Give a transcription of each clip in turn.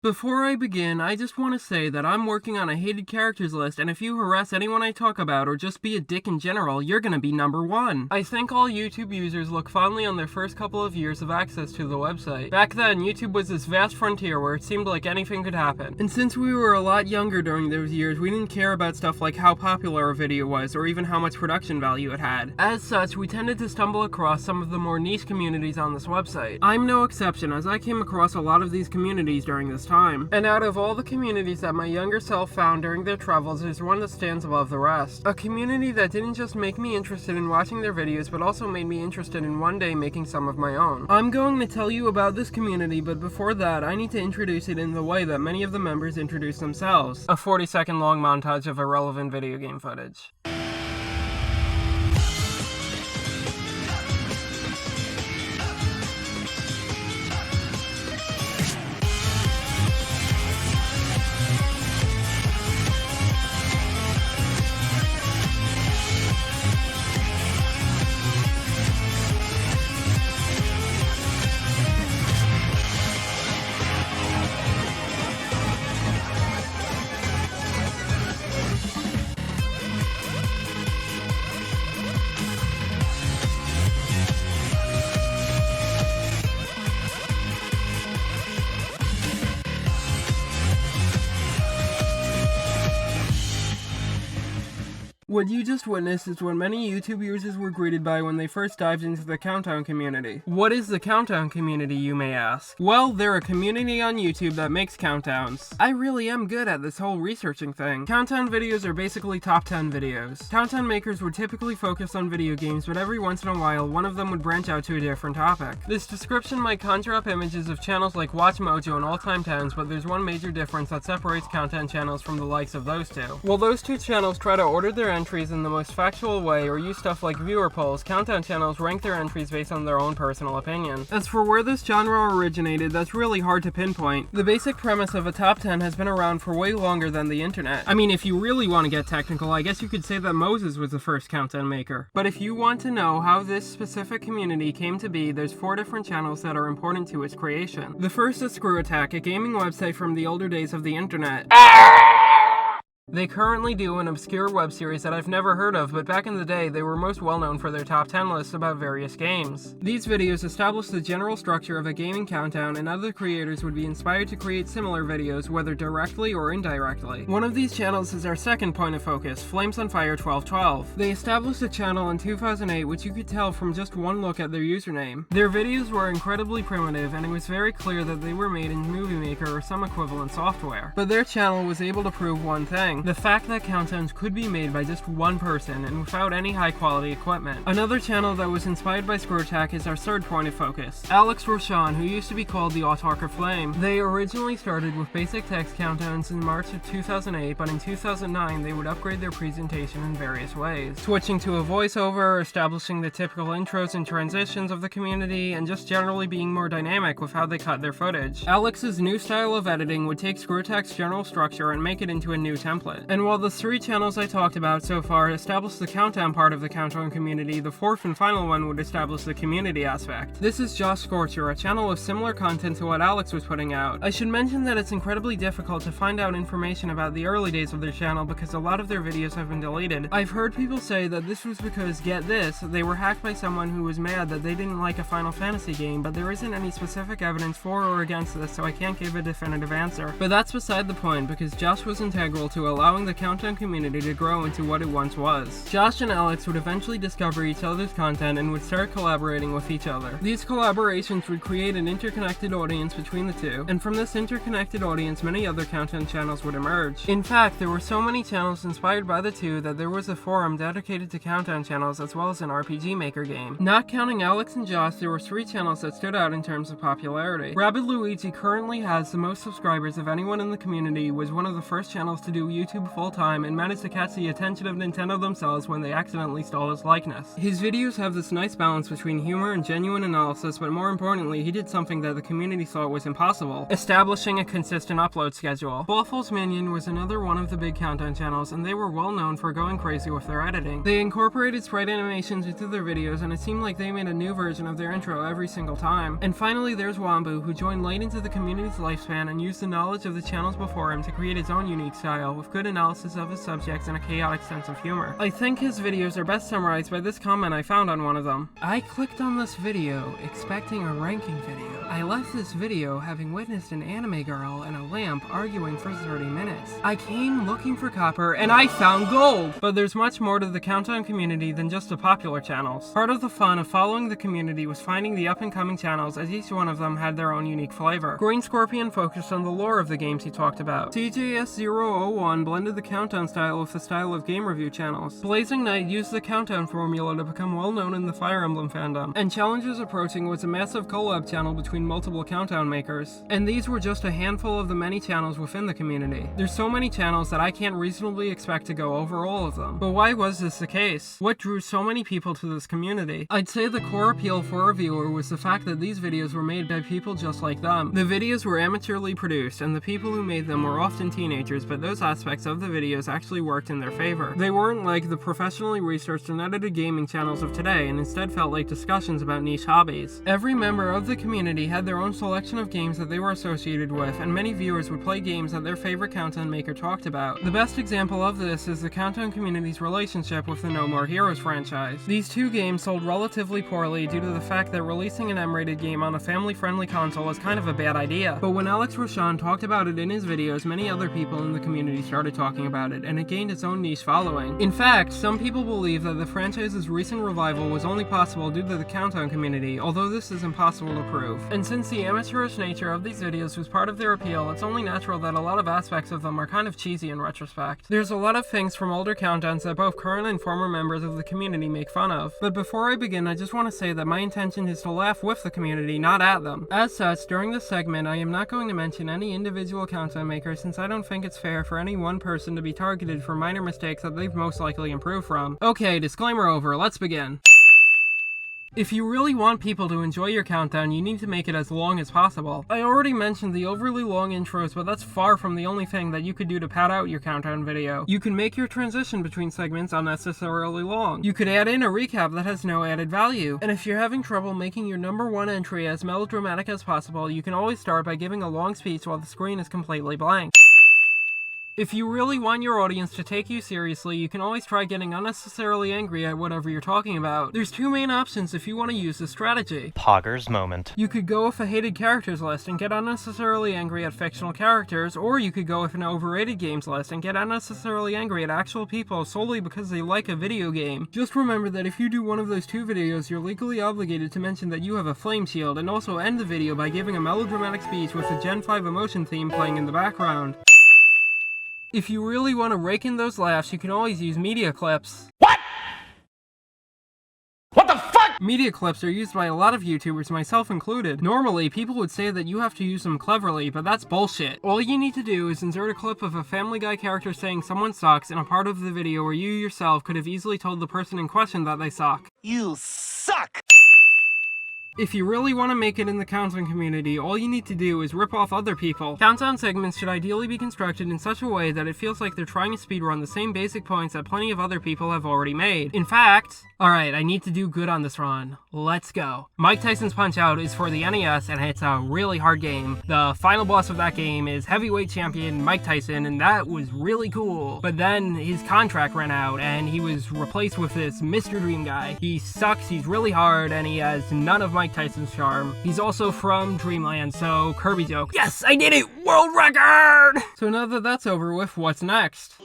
Before I begin, I just want to say that I'm working on a hated characters list, and if you harass anyone I talk about or just be a dick in general, you're gonna be number one. I think all YouTube users look fondly on their first couple of years of access to the website. Back then, YouTube was this vast frontier where it seemed like anything could happen. And since we were a lot younger during those years, we didn't care about stuff like how popular a video was or even how much production value it had. As such, we tended to stumble across some of the more niche communities on this website. I'm no exception, as I came across a lot of these communities during this time. And out of all the communities that my younger self found during their travels, there's one that stands above the rest. A community that didn't just make me interested in watching their videos, but also made me interested in one day making some of my own. I'm going to tell you about this community, but before that, I need to introduce it in the way that many of the members introduce themselves. A 40-second long montage of irrelevant video game footage. What you just witnessed is what many YouTube users were greeted by when they first dived into the Countdown community. What is the Countdown community, you may ask? Well, they're a community on YouTube that makes countdowns. I really am good at this whole researching thing. Countdown videos are basically top 10 videos. Countdown makers would typically focus on video games, but every once in a while, one of them would branch out to a different topic. This description might conjure up images of channels like WatchMojo and All Time 10s, but there's one major difference that separates Countdown channels from the likes of those two. While those two channels try to order their entries in the most factual way or use stuff like viewer polls, Countdown channels rank their entries based on their own personal opinion. As for where this genre originated, that's really hard to pinpoint. The basic premise of a top 10 has been around for way longer than the internet. I mean, if you really want to get technical, I guess you could say that Moses was the first Countdown maker. But if you want to know how this specific community came to be, there's 4 different channels that are important to its creation. The first is Screw Attack, a gaming website from the older days of the internet. They currently do an obscure web series that I've never heard of, but back in the day, they were most well known for their top 10 lists about various games. These videos establish the general structure of a gaming countdown, and other creators would be inspired to create similar videos, whether directly or indirectly. One of these channels is our second point of focus, Flames on Fire 1212. They established a channel in 2008, which you could tell from just one look at their username. Their videos were incredibly primitive, and it was very clear that they were made in Movie Maker or some equivalent software. But their channel was able to prove one thing: the fact that countdowns could be made by just one person and without any high quality equipment. Another channel that was inspired by Screw Attack is our third point of focus, Alex Roshan, who used to be called the Autarker Flame. They originally started with basic text countdowns in March of 2008, but in 2009 they would upgrade their presentation in various ways, switching to a voiceover, establishing the typical intros and transitions of the community, and just generally being more dynamic with how they cut their footage. Alex's new style of editing would take Screw Attack's general structure and make it into a new template. And while the 3 channels I talked about so far establish the countdown part of the Countdown community, the 4th and final one would establish the community aspect. This is Josh Scorcher, a channel with similar content to what Alex was putting out. I should mention that it's incredibly difficult to find out information about the early days of their channel because a lot of their videos have been deleted. I've heard people say that this was because, get this, they were hacked by someone who was mad that they didn't like a Final Fantasy game, but there isn't any specific evidence for or against this, so I can't give a definitive answer. But that's beside the point, because Josh was integral to allowing the Countdown community to grow into what it once was. Josh and Alex would eventually discover each other's content and would start collaborating with each other. These collaborations would create an interconnected audience between the two, and from this interconnected audience many other Countdown channels would emerge. In fact, there were so many channels inspired by the two that there was a forum dedicated to Countdown channels as well as an RPG Maker game. Not counting Alex and Josh, there were 3 channels that stood out in terms of popularity. Rabbid Luigi currently has the most subscribers of anyone in the community, was one of the first channels to do YouTube YouTube full-time and managed to catch the attention of Nintendo themselves when they accidentally stole his likeness. His videos have this nice balance between humor and genuine analysis, but more importantly, he did something that the community thought was impossible: establishing a consistent upload schedule. Waffles Minion was another one of the big Countdown channels, and they were well known for going crazy with their editing. They incorporated sprite animations into their videos, and it seemed like they made a new version of their intro every single time. And finally, there's Wombu, who joined late into the community's lifespan and used the knowledge of the channels before him to create his own unique style, with good analysis of his subjects and a chaotic sense of humor. I think his videos are best summarized by this comment I found on one of them. I clicked on this video expecting a ranking video. I left this video having witnessed an anime girl and a lamp arguing for 30 minutes. I came looking for copper and I found gold! But there's much more to the Countdown community than just the popular channels. Part of the fun of following the community was finding the up-and-coming channels, as each one of them had their own unique flavor. Green Scorpion focused on the lore of the games he talked about. CJS001 blended the Countdown style with the style of game review channels. Blazing Knight used the Countdown formula to become well known in the Fire Emblem fandom. And Challenges Approaching was a massive collab channel between multiple Countdown makers. And these were just a handful of the many channels within the community. There's so many channels that I can't reasonably expect to go over all of them. But why was this the case? What drew so many people to this community? I'd say the core appeal for a viewer was the fact that these videos were made by people just like them. The videos were amateurly produced, and the people who made them were often teenagers, but those aspects of the videos actually worked in their favor. They weren't like the professionally researched and edited gaming channels of today, and instead felt like discussions about niche hobbies. Every member of the community had their own selection of games that they were associated with, and many viewers would play games that their favorite Countdown maker talked about. The best example of this is the Countdown community's relationship with the No More Heroes franchise. These two games sold relatively poorly due to the fact that releasing an M-rated game on a family-friendly console is kind of a bad idea. But when Alex Rochon talked about it in his videos, many other people in the community started talking about it, and it gained its own niche following. In fact, some people believe that the franchise's recent revival was only possible due to the Countdown community, although this is impossible to prove. And since the amateurish nature of these videos was part of their appeal, it's only natural that a lot of aspects of them are kind of cheesy in retrospect. There's a lot of things from older Countdowns that both current and former members of the community make fun of. But before I begin, I just want to say that my intention is to laugh with the community, not at them. As such, during this segment, I am not going to mention any individual Countdown maker, since I don't think it's fair for any one person to be targeted for minor mistakes that they've most likely improved from. Okay, disclaimer over, let's begin. If you really want people to enjoy your Countdown, you need to make it as long as possible. I already mentioned the overly long intros, but that's far from the only thing that you could do to pad out your Countdown video. You can make your transition between segments unnecessarily long. You could add in a recap that has no added value. And if you're having trouble making your #1 entry as melodramatic as possible, you can always start by giving a long speech while the screen is completely blank. If you really want your audience to take you seriously, you can always try getting unnecessarily angry at whatever you're talking about. There's two main options if you want to use this strategy. Poggers moment. You could go with a hated characters list and get unnecessarily angry at fictional characters, or you could go with an overrated games list and get unnecessarily angry at actual people solely because they like a video game. Just remember that if you do one of those two videos, you're legally obligated to mention that you have a flame shield, and also end the video by giving a melodramatic speech with the Gen 5 emotion theme playing in the background. If you really want to rake in those laughs, you can always use media clips. What? What the fuck? Media clips are used by a lot of YouTubers, myself included. Normally, people would say that you have to use them cleverly, but that's bullshit. All you need to do is insert a clip of a Family Guy character saying someone sucks in a part of the video where you yourself could have easily told the person in question that they suck. You suck! If you really want to make it in the Countdown community, all you need to do is rip off other people. Countdown segments should ideally be constructed in such a way that it feels like they're trying to speedrun the same basic points that plenty of other people have already made. In fact, alright, I need to do good on this run. Let's go. Mike Tyson's Punch-Out is for the NES, and it's a really hard game. The final boss of that game is heavyweight champion Mike Tyson, and that was really cool. But then his contract ran out, and he was replaced with this Mr. Dream guy. He sucks, he's really hard, and he has none of Mike Tyson's charm. He's also from Dreamland, so Kirby joke. Yes, I did it! World record! So now that that's over with, what's next?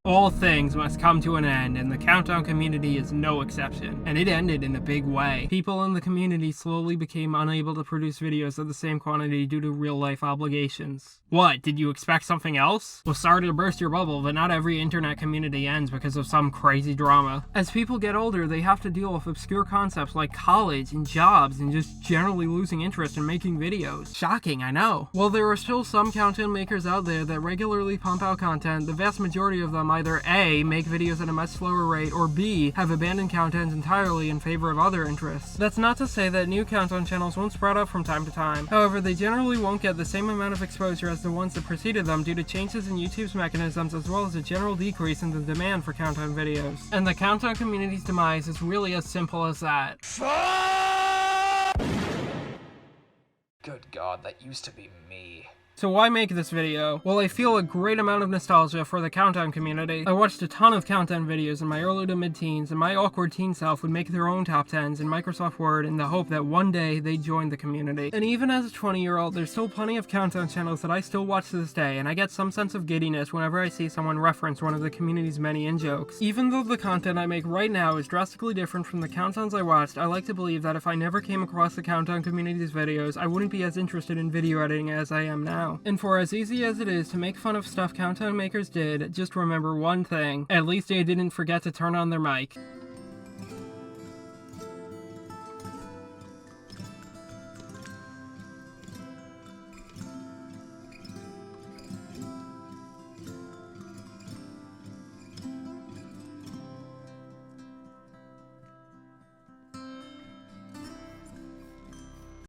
All things must come to an end, and the Countdown community is no exception. And it ended in a big way. People in the community slowly became unable to produce videos of the same quantity due to real-life obligations. What, did you expect something else? Well, sorry to burst your bubble, but not every internet community ends because of some crazy drama. As people get older, they have to deal with obscure concepts like college and jobs and just generally losing interest in making videos. Shocking, I know. While there are still some Countdown makers out there that regularly pump out content, the vast majority of them either A, make videos at a much slower rate, or B, have abandoned Countdowns entirely in favor of other interests. That's not to say that new Countdown channels won't sprout up from time to time. However, they generally won't get the same amount of exposure as the ones that preceded them due to changes in YouTube's mechanisms as well as a general decrease in the demand for Countdown videos. And the Countdown community's demise is really as simple as that. Good God, that used to be me. So why make this video? Well, I feel a great amount of nostalgia for the Countdown community. I watched a ton of Countdown videos in my early to mid-teens, and my awkward teen self would make their own top 10s in Microsoft Word in the hope that one day they'd join the community. And even as a 20-year-old, there's still plenty of Countdown channels that I still watch to this day, and I get some sense of giddiness whenever I see someone reference one of the community's many in-jokes. Even though the content I make right now is drastically different from the Countdowns I watched, I like to believe that if I never came across the Countdown community's videos, I wouldn't be as interested in video editing as I am now. And for as easy as it is to make fun of stuff Countdown makers did, just remember one thing. At least they didn't forget to turn on their mic.